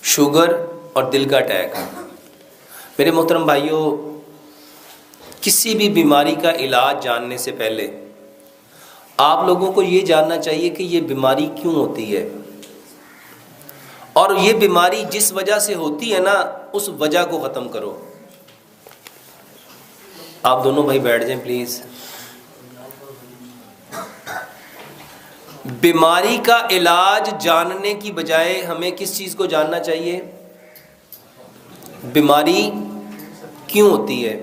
Sugar اور دل کا اٹیک۔ میرے محترم بھائیوں، کسی بھی بیماری کا علاج جاننے سے پہلے آپ لوگوں کو یہ جاننا چاہیے کہ یہ بیماری کیوں ہوتی ہے، اور یہ بیماری جس وجہ سے ہوتی ہے نا اس وجہ کو ختم کرو۔ آپ دونوں بھائی بیٹھ جائیں پلیز۔ بیماری کا علاج جاننے کی بجائے ہمیں کس چیز کو جاننا چاہیے؟ بیماری کیوں ہوتی ہے،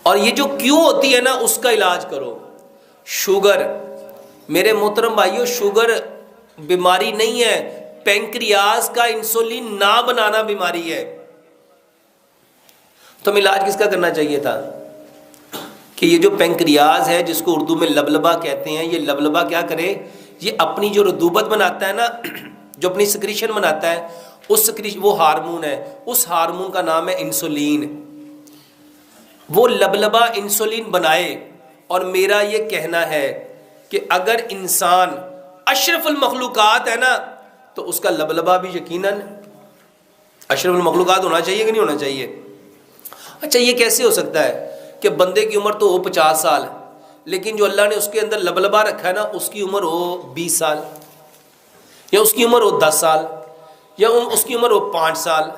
اور یہ جو کیوں ہوتی ہے نا اس کا علاج کرو۔ شوگر، میرے محترم بھائیوں، شوگر بیماری نہیں ہے، پینکریاس کا انسولین نہ بنانا بیماری ہے۔ تو ہمیں علاج کس کا کرنا چاہیے تھا کہ یہ جو پینکریاس ہے جس کو اردو میں لبلبا کہتے ہیں، یہ لبلبا کیا کرے؟ یہ اپنی جو رطوبت بناتا ہے نا، جو اپنی سکریشن بناتا ہے، اس سکریشن، وہ ہارمون ہے، اس ہارمون کا نام ہے انسولین۔ وہ لبلبا انسولین بنائے، اور میرا یہ کہنا ہے کہ اگر انسان اشرف المخلوقات ہے نا تو اس کا لبلبا بھی یقیناً اشرف المخلوقات ہونا چاہیے کہ نہیں ہونا چاہیے؟ اچھا، یہ کیسے ہو سکتا ہے کہ بندے کی عمر تو ہو 50 سال، لیکن جو اللہ نے اس کے اندر لبلبا رکھا ہے نا اس کی عمر ہو 20 سال، یا اس کی عمر ہو 10 سال، یا اس کی عمر ہو 5 سال؟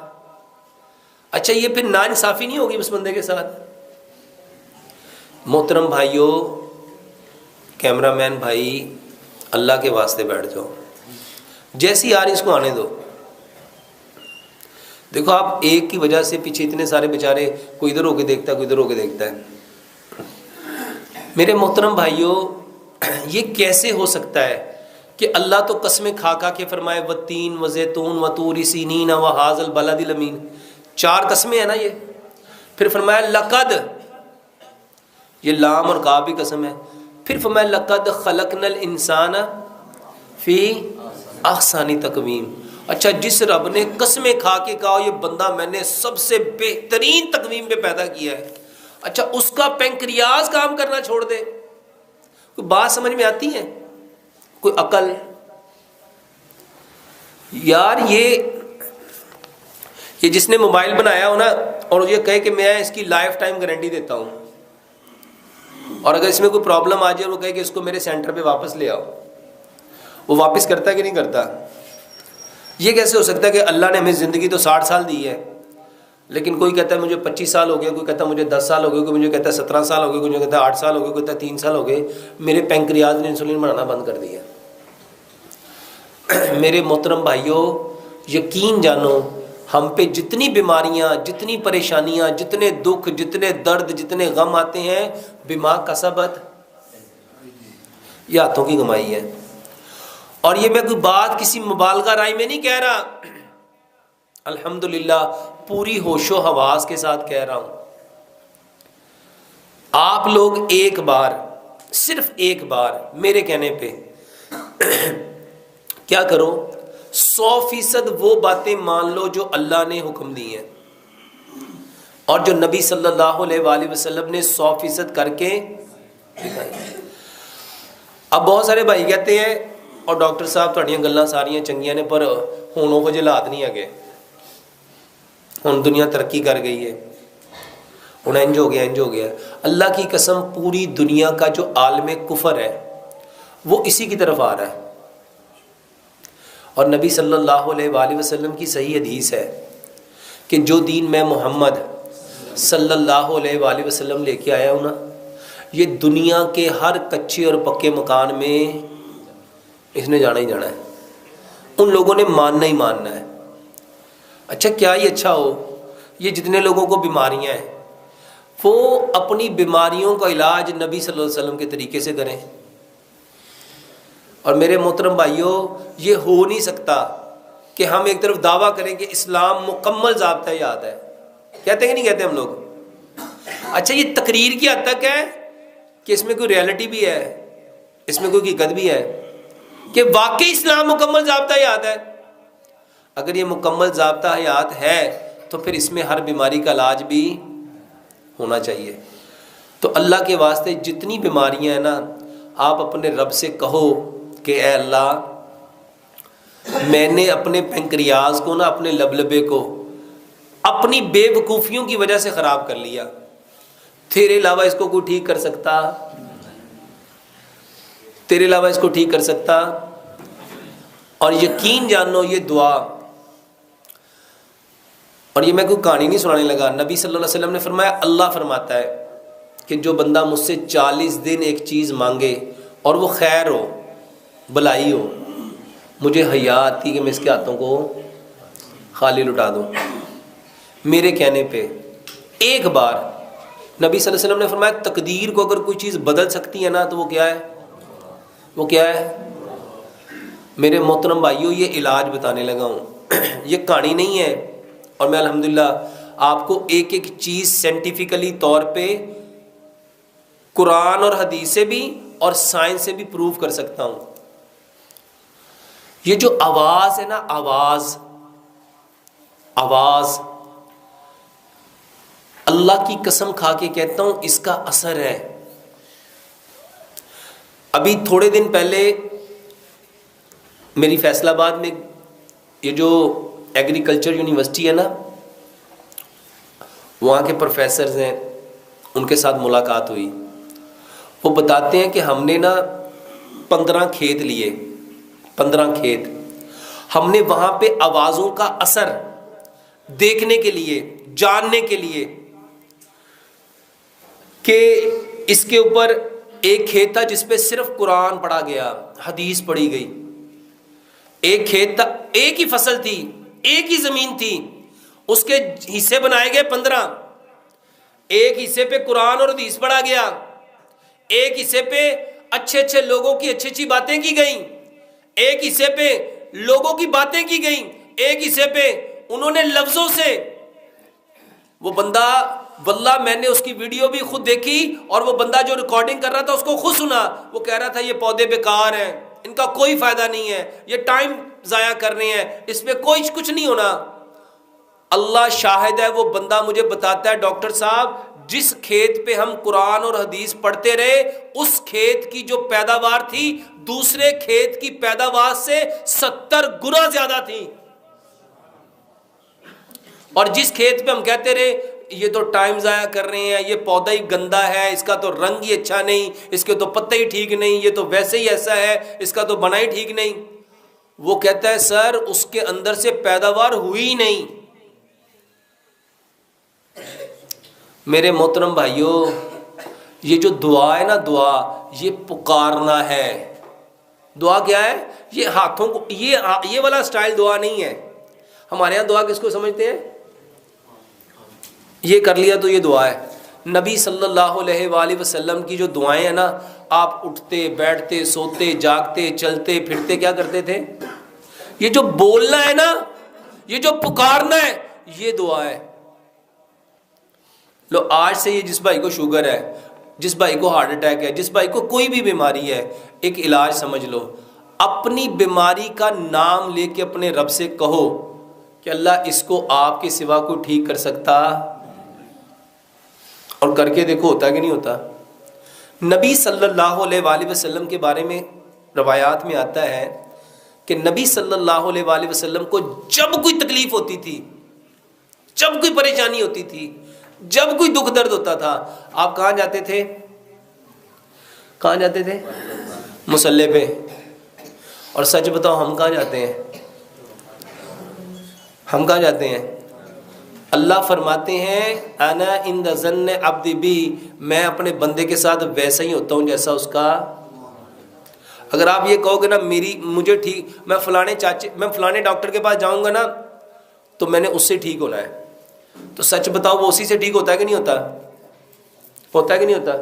اچھا، یہ پھر ناانصافی نہیں ہوگی اس بندے کے ساتھ؟ محترم بھائیوں، کیمرہ مین بھائی، اللہ کے واسطے بیٹھ جاؤ، جیسی آ رہی اس کو آنے دو۔ دیکھو، آپ ایک کی وجہ سے پیچھے اتنے سارے بیچارے، کوئی ادھر ہو کے دیکھتا ہے، کوئی ادھر ہو کے دیکھتا ہے۔ میرے محترم بھائیوں، یہ کیسے ہو سکتا ہے کہ اللہ تو قسمیں کھا کھا کے فرمائے والتین وزیتون وطور سینین وہذا البلد الامین، 4 قسمیں ہیں نا یہ، پھر فرمایا لقد، یہ لام اور کاف بھی قسم ہے، پھر فرمایا لقد خلقنا الانسان فی احسن تقویم۔ اچھا، جس رب نے قسمیں کھا کے کہا یہ بندہ میں نے سب سے بہترین تقویم پہ پیدا کیا ہے، اچھا اس کا پینکریاس کام کرنا چھوڑ دے؟ کوئی بات سمجھ میں آتی ہے؟ کوئی عقل؟ یار یہ جس نے موبائل بنایا ہو نا اور یہ کہے کہ میں اس کی لائف ٹائم گارنٹی دیتا ہوں، اور اگر اس میں کوئی پرابلم آ جائے اور وہ کہے کہ اس کو میرے سینٹر پہ واپس لے آؤ، وہ واپس کرتا ہے کہ نہیں کرتا؟ یہ کیسے ہو سکتا ہے کہ اللہ نے ہمیں زندگی تو 60 سال دی ہے، لیکن کوئی کہتا ہے مجھے 25 سال ہو گئے، کوئی کہتا ہے مجھے 10 سال ہو گئے، کوئی مجھے کہتا ہے 17 سال ہو گئے، کوئی کہتا ہے 8 سال ہو گئے، کوئی کہتا ہے 3 سال ہو گئے، میرے پینکریاس نے انسولین بنانا بند کر دیا۔ میرے محترم بھائیوں، یقین جانو، ہم پہ جتنی بیماریاں، جتنی پریشانیاں، جتنے دکھ، جتنے درد، جتنے غم آتے ہیں، بما کسبت، یہ ہاتھوں کی کمائی ہے۔ اور یہ میں کوئی بات کسی مبالغہ رائے میں نہیں کہہ رہا، الحمدللہ پوری ہوش و حواس کے ساتھ کہہ رہا ہوں۔ آپ لوگ ایک بار، صرف ایک بار میرے کہنے پہ کیا کرو، 100% وہ باتیں مان لو جو اللہ نے حکم دی ہیں، اور جو نبی صلی اللہ علیہ وآلہ وسلم نے 100% کر کے دکھائی۔ اب بہت سارے بھائی کہتے ہیں اور ڈاکٹر صاحب تھوڑیاں گلاں ساریاں چنگیاں نے، پر ہونوں کو جلات نہیں ہے، ہن دنیا ترقی کر گئی ہے، ہن انج ہو گیا، انج ہو گیا۔ اللہ کی قسم، پوری دنیا کا جو عالم کفر ہے وہ اسی کی طرف آ رہا ہے، اور نبی صلی اللہ علیہ وآلہ وسلم کی صحیح حدیث ہے کہ جو دین میں محمد صلی اللہ علیہ وآلہ وسلم لے کے آیا ہوں نا، یہ دنیا کے ہر کچے اور پکے مکان میں اس نے جانا ہی جانا ہے، ان لوگوں نے ماننا ہی ماننا ہے۔ اچھا، کیا یہ اچھا ہو یہ جتنے لوگوں کو بیماریاں ہیں وہ اپنی بیماریوں کا علاج نبی صلی اللہ علیہ وسلم کے طریقے سے کریں؟ اور میرے محترم بھائیوں، یہ ہو نہیں سکتا کہ ہم ایک طرف دعویٰ کریں کہ اسلام مکمل ضابطہ یاد ہے، کہتے ہیں کہ نہیں کہتے ہم لوگ؟ اچھا، یہ تقریر کی حد تک ہے کہ اس میں کوئی ریالٹی بھی ہے، اس میں کوئی حقیقت بھی ہے کہ واقعی اسلام مکمل ضابطہ حیات ہے؟ اگر یہ مکمل ضابطہ حیات ہے تو پھر اس میں ہر بیماری کا علاج بھی ہونا چاہیے۔ تو اللہ کے واسطے جتنی بیماریاں ہیں نا، آپ اپنے رب سے کہو کہ اے اللہ میں نے اپنے پینکریاز کو نا، اپنے لبلبے کو اپنی بے وقوفیوں کی وجہ سے خراب کر لیا، تیرے علاوہ اس کو کوئی ٹھیک کر سکتا؟ تیرے علاوہ اس کو ٹھیک کر سکتا؟ اور یقین جانو یہ دعا، اور یہ میں کوئی کہانی نہیں سنانے لگا، نبی صلی اللہ علیہ وسلم نے فرمایا، اللہ فرماتا ہے کہ جو بندہ مجھ سے 40 دن ایک چیز مانگے اور وہ خیر ہو، بلائی ہو، مجھے حیا آتی کہ میں اس کے ہاتھوں کو خالی لٹا دوں، میرے کہنے پہ ایک بار نبی صلی اللہ علیہ وسلم نے فرمایا تقدیر کو اگر کوئی چیز بدل سکتی ہے نا تو وہ کیا ہے؟ وہ کیا ہے؟ میرے محترم بھائیوں، یہ علاج بتانے لگا ہوں، یہ کہانی نہیں ہے، اور میں الحمدللہ آپ کو ایک ایک چیز سائنٹیفکلی طور پہ قرآن اور حدیث سے بھی اور سائنس سے بھی پروف کر سکتا ہوں۔ یہ جو آواز ہے نا، آواز اللہ کی قسم کھا کے کہتا ہوں اس کا اثر ہے۔ ابھی تھوڑے دن پہلے میری فیصل آباد میں یہ جو ایگریکلچر یونیورسٹی ہے نا، وہاں کے پروفیسرز ہیں، ان کے ساتھ ملاقات ہوئی۔ وہ بتاتے ہیں کہ ہم نے نا 15 کھیت لیے، 15 کھیت، ہم نے وہاں پہ آوازوں کا اثر دیکھنے کے لیے، جاننے کے لیے کہ اس کے اوپر ایک کھیت تھا جس پہ صرف قرآن پڑھا گیا، حدیث پڑھی گئی، ایک کھیت تھا، ایک ہی فصل تھی، ایک ہی زمین تھی، اس کے حصے بنائے گئے 15، ایک حصے پہ قرآن اور حدیث پڑھا گیا، ایک حصے پہ اچھے اچھے لوگوں کی اچھی اچھی باتیں کی گئیں، ایک حصے پہ لوگوں کی باتیں کی گئیں، ایک حصے پہ انہوں نے لفظوں سے، وہ بندہ واللہ میں نے اس کی ویڈیو بھی خود دیکھی، اور وہ بندہ جو ریکارڈنگ کر رہا تھا اس کو خود سنا، وہ کہہ رہا تھا یہ پودے بیکار ہیں، ان کا کوئی فائدہ نہیں ہے، یہ ٹائم ضائع کر رہے ہیں، اس پہ کوئی کچھ نہیں ہونا۔ اللہ شاہد ہے، وہ بندہ مجھے بتاتا ہے ڈاکٹر صاحب جس کھیت پہ ہم قرآن اور حدیث پڑھتے رہے، اس کھیت کی جو پیداوار تھی دوسرے کھیت کی پیداوار سے 70 گنا زیادہ تھی، اور جس کھیت پہ ہم کہتے رہے یہ تو ٹائم ضائع کر رہے ہیں، یہ پودا ہی گندا ہے، اس کا تو رنگ ہی اچھا نہیں، اس کے تو پتے ہی ٹھیک نہیں، یہ تو ویسے ہی ایسا ہے، اس کا تو بنا ہی ٹھیک نہیں، وہ کہتا ہے سر اس کے اندر سے پیداوار ہوئی ہی نہیں۔ میرے محترم بھائیوں، یہ جو دعا ہے نا، دعا یہ پکارنا ہے۔ دعا کیا ہے؟ یہ ہاتھوں کو، یہ والا سٹائل دعا نہیں ہے۔ ہمارے ہاں دعا کس کو سمجھتے ہیں؟ یہ کر لیا تو یہ دعا ہے۔ نبی صلی اللہ علیہ وآلہ وسلم کی جو دعائیں ہیں نا، آپ اٹھتے بیٹھتے سوتے جاگتے چلتے پھرتے کیا کرتے تھے؟ یہ جو بولنا ہے نا، یہ جو پکارنا ہے، یہ دعا ہے۔ لو آج سے یہ جس بھائی کو شوگر ہے، جس بھائی کو ہارٹ اٹیک ہے، جس بھائی کو کوئی بھی بیماری ہے، ایک علاج سمجھ لو، اپنی بیماری کا نام لے کے اپنے رب سے کہو کہ اللہ اس کو آپ کے سوا کوئی ٹھیک کر سکتا؟ اور کر کے دیکھو ہوتا کہ نہیں ہوتا۔ نبی صلی اللہ علیہ وآلہ وسلم کے بارے میں روایات میں آتا ہے کہ نبی صلی اللہ علیہ وآلہ وسلم کو جب کوئی تکلیف ہوتی تھی، جب کوئی پریشانی ہوتی تھی، جب کوئی دکھ درد ہوتا تھا، آپ کہاں جاتے تھے؟ کہاں جاتے تھے؟ مصلی پہ۔ اور سچ بتاؤ ہم کہاں جاتے ہیں؟ ہم کہاں جاتے ہیں؟ اللہ فرماتے ہیں انا عند ظن عبدی بی، میں اپنے بندے کے ساتھ ویسا ہی ہوتا ہوں جیسا اس کا۔ اگر آپ یہ کہو گے نا مجھے ٹھیک، میں فلانے ڈاکٹر کے پاس جاؤں گا نا تو میں نے اس سے ٹھیک ہونا ہے، تو سچ بتاؤ وہ اسی سے ٹھیک ہوتا ہے کہ نہیں ہوتا؟ ہوتا ہے کہ نہیں ہوتا؟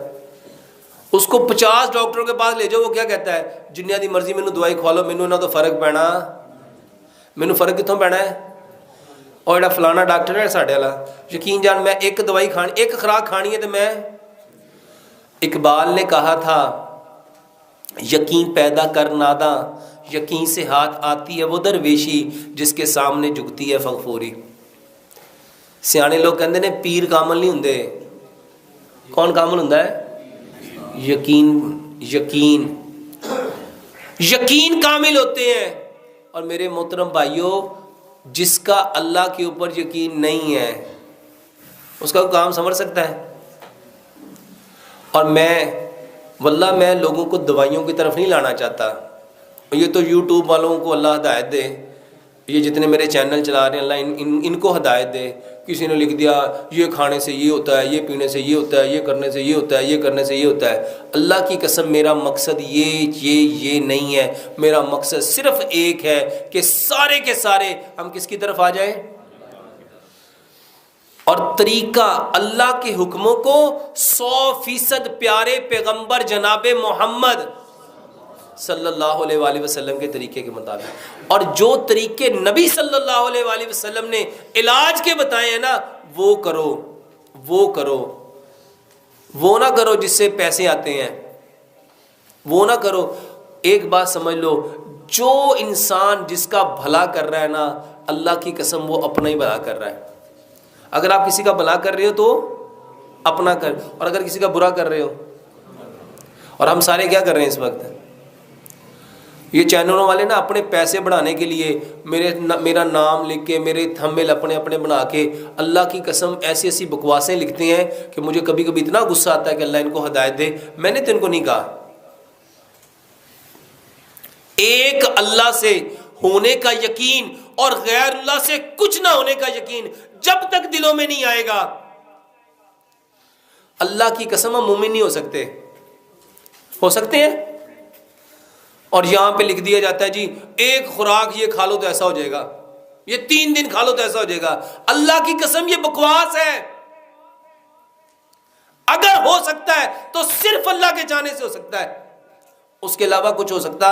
اس کو 50 ڈاکٹروں کے پاس لے جاؤ، وہ کیا کہتا ہے؟ جنیاں دی مرضی مینوں دوائی کھوا لو، مینوں نہ تو فرق پینا۔ مینوں فرق کتوں پینا ہے؟ اور جڑا فلانا ڈاکٹر ہے ساڈے والا، یقین جان میں ایک دوائی کھانی، ایک خوراک کھانی ہے تو میں، اقبال نے کہا تھا یقین پیدا کر ناداں، یقین سے ہاتھ آتی ہے وہ درویشی جس کے سامنے جھکتی ہے فغفوری۔ سیانے لوگ کہندے نے پیر کامل نہیں ہوندے، کون کامل ہوندا ہے؟ یقین کامل ہوتے ہیں۔ اور میرے محترم بھائیوں جس کا اللہ کے اوپر یقین نہیں ہے اس کا کام سنور سکتا ہے؟ اور واللہ میں لوگوں کو دوائیوں کی طرف نہیں لانا چاہتا. یہ تو یوٹیوب والوں کو اللہ ہدایت دے, یہ جتنے میرے چینل چلا رہے ہیں اللہ ان کو ہدایت دے. کسی نے لکھ دیا یہ کھانے سے یہ ہوتا ہے, یہ پینے سے یہ ہوتا ہے, یہ کرنے سے یہ ہوتا ہے, یہ کرنے سے یہ ہوتا ہے. اللہ کی قسم میرا مقصد یہ نہیں ہے. میرا مقصد صرف ایک ہے کہ سارے کے سارے ہم کس کی طرف آ جائیں, اور طریقہ اللہ کے حکموں کو 100% پیارے پیغمبر جناب محمد صلی اللہ علیہ وآلہ وسلم کے طریقے کے مطابق. اور جو طریقے نبی صلی اللہ علیہ وآلہ وسلم نے علاج کے بتائے ہیں نا وہ کرو, وہ نہ کرو جس سے پیسے آتے ہیں, وہ نہ کرو. ایک بات سمجھ لو, جو انسان جس کا بھلا کر رہا ہے نا اللہ کی قسم وہ اپنا ہی بھلا کر رہا ہے. اگر آپ کسی کا بھلا کر رہے ہو تو اپنا کر, اور اگر کسی کا برا کر رہے ہو, اور ہم سارے کیا کر رہے ہیں اس وقت, یہ چینلوں والے نا اپنے پیسے بڑھانے کے لیے میرا نام لکھ کے میرے تھمبنیل اپنے بنا کے اللہ کی قسم ایسی ایسی بکواسیں لکھتے ہیں کہ مجھے کبھی کبھی اتنا غصہ آتا ہے کہ اللہ ان کو ہدایت دے. میں نے تو ان کو نہیں کہا. ایک اللہ سے ہونے کا یقین اور غیر اللہ سے کچھ نہ ہونے کا یقین جب تک دلوں میں نہیں آئے گا اللہ کی قسم ہم مومن نہیں ہو سکتے. ہو سکتے ہیں؟ اور یہاں پہ لکھ دیا جاتا ہے جی ایک خوراک یہ کھا لو تو ایسا ہو جائے گا, یہ 3 دن کھا لو تو ایسا ہو جائے گا. اللہ کی قسم یہ بکواس ہے. اگر ہو سکتا ہے تو صرف اللہ کے جانے سے ہو سکتا ہے, اس کے علاوہ کچھ ہو سکتا,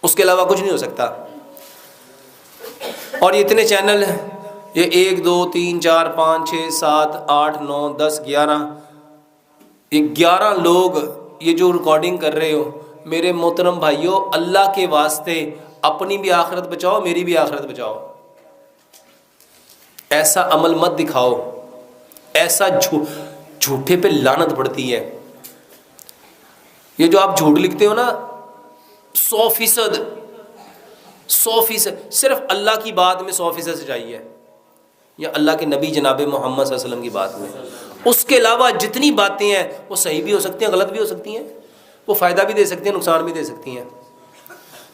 اس کے علاوہ کچھ نہیں ہو سکتا. اور یہ اتنے چینل ہیں, یہ 1 2 3 4 5 6 7 8 9 10 11, یہ 11 لوگ یہ جو ریکارڈنگ کر رہے ہو میرے محترم بھائیوں اللہ کے واسطے اپنی بھی آخرت بچاؤ, میری بھی آخرت بچاؤ. ایسا عمل مت دکھاؤ, ایسا جھوٹے پہ لعنت پڑتی ہے. یہ جو آپ جھوٹ لکھتے ہو نا 100% صرف اللہ کی بات میں 100% سچائی ہے, یا اللہ کے نبی جناب محمد صلی اللہ علیہ وسلم کی بات میں. اس کے علاوہ جتنی باتیں ہیں وہ صحیح بھی ہو سکتی ہیں, غلط بھی ہو سکتی ہیں, وہ فائدہ بھی دے سکتی ہیں, نقصان بھی دے سکتی ہیں.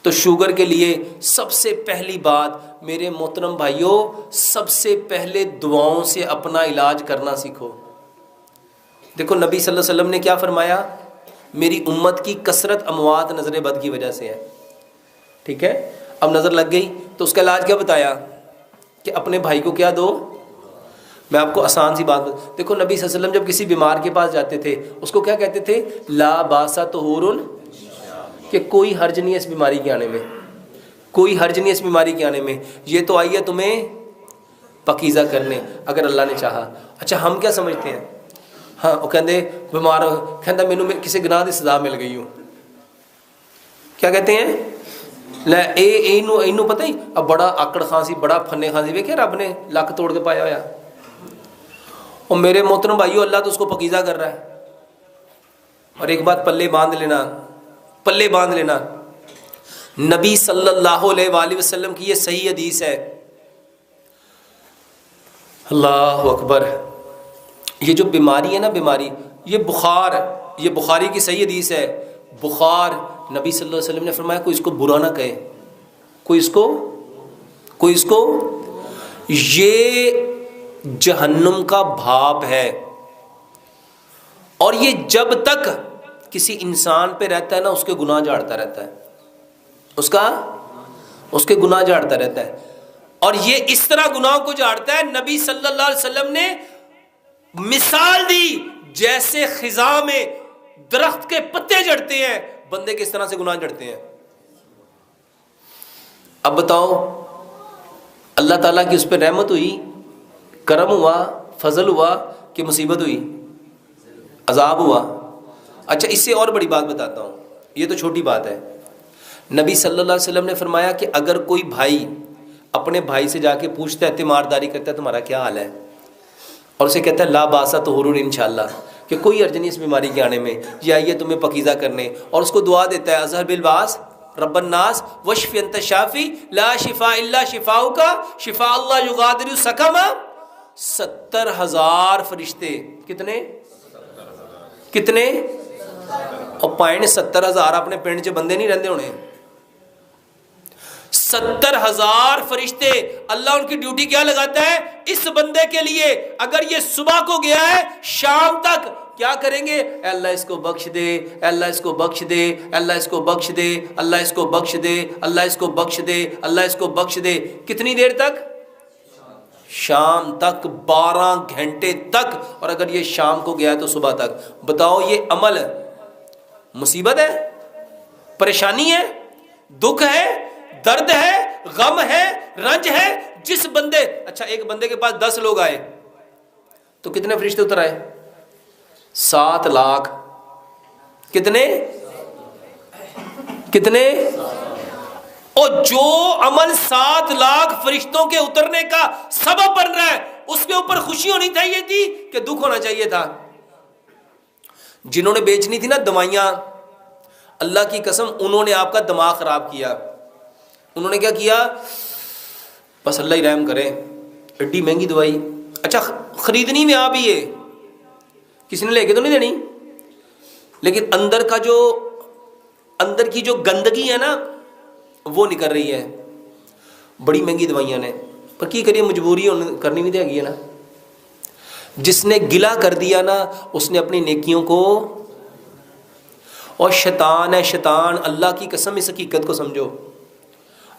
تو شوگر کے لیے سب سے پہلی بات میرے محترم بھائیوں, سب سے پہلے دعاؤں سے اپنا علاج کرنا سیکھو. دیکھو نبی صلی اللہ علیہ وسلم نے کیا فرمایا, میری امت کی کثرت اموات نظر بد کی وجہ سے ہے. ٹھیک ہے, اب نظر لگ گئی تو اس کا علاج کیا بتایا کہ اپنے بھائی کو کیا دو. میں آپ کو آسان سی بات دیکھو, نبی صلی اللہ علیہ وسلم جب کسی بیمار کے پاس جاتے تھے اس کو کیا کہتے تھے, لا باسا طہور, کہ کوئی حرج نہیں ہے اس بیماری کے آنے میں, کوئی حرج نہیں ہے اس بیماری کے آنے میں, یہ تو آئی ہے تمہیں پاکیزہ کرنے اگر اللہ نے چاہا. اچھا ہم کیا سمجھتے ہیں, ہاں وہ کہتے بیمار کہتا مینوں کسی گناہ کی سزا مل گئی ہوں. کیا کہتے ہیں, لے اینو پتہ ہی اب بڑا آکڑ خان سی, بڑا پھنے خان سی, ویکھے رب نے لک توڑ کے پایا ہوا. اور میرے محترم بھائیو اللہ تو اس کو پاکیزہ کر رہا ہے. اور ایک بات پلے باندھ لینا, نبی صلی اللہ علیہ وآلہ وسلم کی یہ صحیح حدیث ہے. اللہ اکبر. یہ جو بیماری ہے نا, بیماری یہ بخار, یہ بخاری کی صحیح حدیث ہے. بخار نبی صلی اللہ علیہ وسلم نے فرمایا کوئی اس کو برا نہ کہے, کوئی اس کو یہ جہنم کا بھاپ ہے. اور یہ جب تک کسی انسان پہ رہتا ہے نا اس کے گناہ جھاڑتا رہتا ہے, اس کے گناہ جھاڑتا رہتا ہے. اور یہ اس طرح گناہوں کو جھاڑتا ہے, نبی صلی اللہ علیہ وسلم نے مثال دی جیسے خزاں میں درخت کے پتے جھڑتے ہیں, بندے کس طرح سے گناہ جھڑتے ہیں. اب بتاؤ اللہ تعالیٰ کی اس پہ رحمت ہوئی, کرم ہوا, فضل ہوا کہ مصیبت ہوئی, عذاب ہوا. اچھا اس سے اور بڑی بات بتاتا ہوں, یہ تو چھوٹی بات ہے. نبی صلی اللہ علیہ وسلم نے فرمایا کہ اگر کوئی بھائی اپنے بھائی سے جا کے پوچھتا ہے, تیمارداری کرتا ہے تمہارا کیا حال ہے, اور اسے کہتا ہے لا باسا طہور انشاءاللہ, کہ کوئی حرج نہیں اس بیماری کے آنے میں, یہ آئیے تمہیں پاکیزہ کرنے, اور اس کو دعا دیتا ہے اظہر بالباس رب الناس واشف انت شافی لا شفاء الا شفاؤک شفاء اللہ یغادر سقما. 70,000 فرشتے. کتنے اور پائن 70,000 اپنے پنڈ چ بندے نہیں رہندے ہونے. 70,000 فرشتے. اللہ ان کی ڈیوٹی کیا لگاتا ہے اس بندے کے لیے؟ اگر یہ صبح کو گیا ہے شام تک کیا کریں گے؟ اے اللہ اس کو بخش دے، اے اللہ اس کو بخش دے، اللہ اس کو بخش دے، اللہ اس کو بخش دے، اللہ اس کو بخش دے، اللہ اس کو بخش دے. کتنی دیر تک؟ شام تک. 12 گھنٹے تک. اور اگر یہ شام کو گیا ہے تو صبح تک. بتاؤ یہ عمل مصیبت ہے، پریشانی ہے، دکھ ہے، درد ہے، غم ہے، رنج ہے. جس بندے اچھا ایک بندے کے پاس 10 لوگ آئے تو کتنے فرشتے اتر آئے؟ 7 لاکھ. کتنے؟ اور جو عمل 7 لاکھ فرشتوں کے اترنے کا سبب بن رہا ہے اس کے اوپر خوشی ہونی چاہیے تھی کہ دکھ ہونا چاہیے تھا؟ جنہوں نے بیچنی تھی نا دوائیاں، اللہ کی قسم انہوں نے آپ کا دماغ خراب کیا. انہوں نے کیا کیا؟ بس اللہ ہی رحم کرے، ایڈی مہنگی دوائی. اچھا خریدنی میں آپ ہی ہے، کسی نے لے کے تو نہیں دینی، لیکن اندر کی جو گندگی ہے نا وہ نکل رہی ہے. بڑی مہنگی دوائیاں نے، پر کی کریے مجبوری کرنی بھی دے گی نا. جس نے گلا کر دیا نا اس نے اپنی نیکیوں کو، اور شیطان ہے شیطان. اللہ کی قسم اس حقیقت کو سمجھو.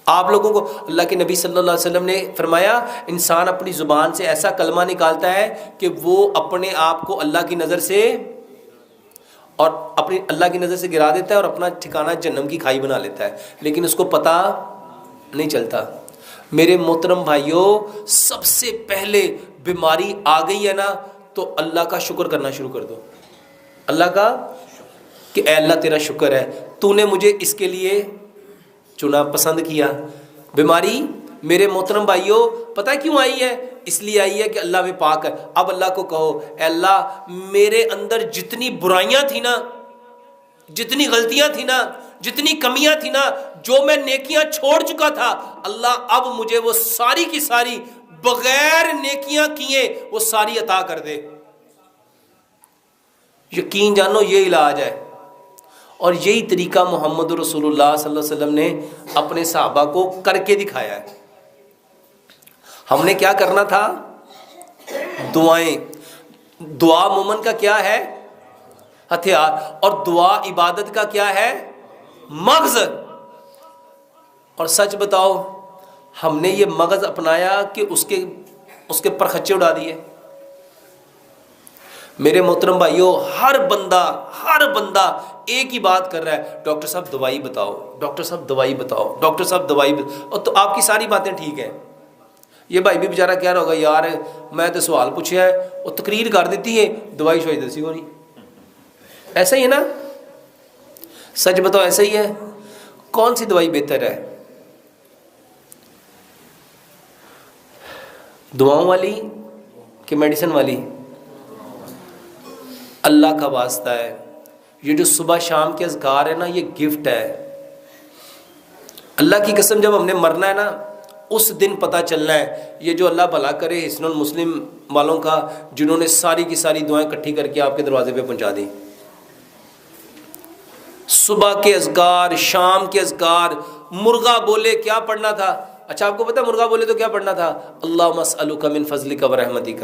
آپ لوگوں کو اللہ کے نبی صلی اللہ علیہ وسلم نے فرمایا انسان اپنی زبان سے ایسا کلمہ نکالتا ہے کہ وہ اپنے آپ کو اللہ کی نظر سے اور اپنی اللہ کی نظر سے گرا دیتا ہے اور اپنا ٹھکانہ جہنم کی کھائی بنا لیتا ہے، لیکن اس کو پتہ نہیں چلتا. میرے محترم بھائیوں، سب سے پہلے بیماری آ گئی ہے نا تو اللہ کا شکر کرنا شروع کر دو. اللہ کا کہ اے اللہ تیرا شکر ہے، تو نے مجھے اس کے لیے چنا، پسند کیا. بیماری میرے محترم بھائیوں پتہ کیوں آئی ہے؟ اس لیے آئی ہے کہ اللہ میں پاک ہے. اب اللہ کو کہو اے اللہ میرے اندر جتنی برائیاں تھیں نا، جتنی غلطیاں تھیں نا، جتنی کمیاں تھیں نا، جو میں نیکیاں چھوڑ چکا تھا، اللہ اب مجھے وہ ساری کی ساری بغیر نیکیاں کیے وہ ساری عطا کر دے. یقین جانو یہ علاج ہے. اور یہی طریقہ محمد رسول اللہ صلی اللہ علیہ وسلم نے اپنے صحابہ کو کر کے دکھایا ہے. ہم نے کیا کرنا تھا؟ دعائیں. دعا مومن کا کیا ہے؟ ہتھیار. اور دعا عبادت کا کیا ہے؟ مغز. اور سچ بتاؤ ہم نے یہ مغز اپنایا کہ اس کے پرخچے اڑا دیے؟ میرے محترم بھائیوں ہر بندہ ایک ہی بات کر رہا ہے، ڈاکٹر صاحب دوائی بتاؤ، ڈاکٹر صاحب دوائی بتاؤ، ڈاکٹر صاحب دوائی بتاؤ. اور تو آپ کی ساری باتیں ٹھیک ہیں. یہ بھائی بھی بیچارہ کہہ رہا ہوگا یار میں تو سوال پوچھا ہے اور تقریر کر دیتی ہے، دوائی شوائی دسی ہو نہیں. ایسا ہی ہے نا؟ سچ بتاؤ ایسا ہی ہے. کون سی دوائی بہتر ہے؟ دعاؤں والی کہ میڈیسن والی؟ اللہ کا واسطہ ہے، یہ جو صبح شام کے اذکار ہے نا یہ گفٹ ہے. اللہ کی قسم جب ہم نے مرنا ہے نا اس دن پتہ چلنا ہے. یہ جو اللہ بھلا کرے حسن المسلم والوں کا، جنہوں نے ساری کی ساری دعائیں اکٹھی کر کے آپ کے دروازے پہ پہنچا دی. صبح کے اذکار، شام کے اذکار. مرغا بولے کیا پڑھنا تھا؟ اچھا آپ کو پتہ مرغا بولے تو کیا پڑھنا تھا؟ اللہم اسألک من فضلک ورحمتک.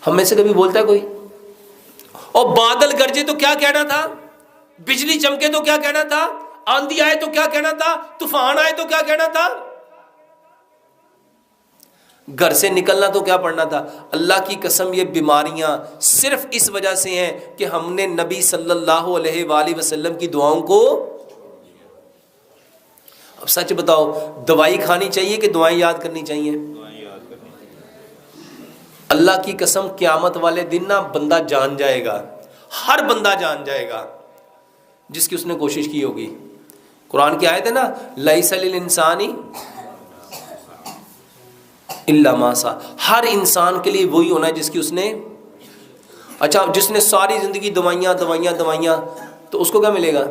ہم میں سے کبھی بولتا ہے کوئی؟ اور بادل گرجے تو کیا کہنا تھا؟ بجلی چمکے تو کیا کہنا تھا؟ آندھی آئے تو کیا کہنا تھا؟ طوفان آئے تو کیا کہنا تھا؟ گھر سے نکلنا تو کیا پڑھنا تھا؟ اللہ کی قسم یہ بیماریاں صرف اس وجہ سے ہیں کہ ہم نے نبی صلی اللہ علیہ وآلہ وسلم کی دعاؤں کو. اب سچ بتاؤ دوائی کھانی چاہیے کہ دعائیں یاد کرنی چاہیے؟ اللہ کی قسم قیامت والے دن نا بندہ جان جائے گا، ہر بندہ جان جائے گا جس کی اس نے کوشش کی ہوگی. قرآن کی آیت ہے نا لیس للانسان الا ما سعی. ہر انسان کے لیے وہی ہونا ہے جس کی اس نے. اچھا جس نے ساری زندگی دوائیاں تو اس کو کیا ملے گا؟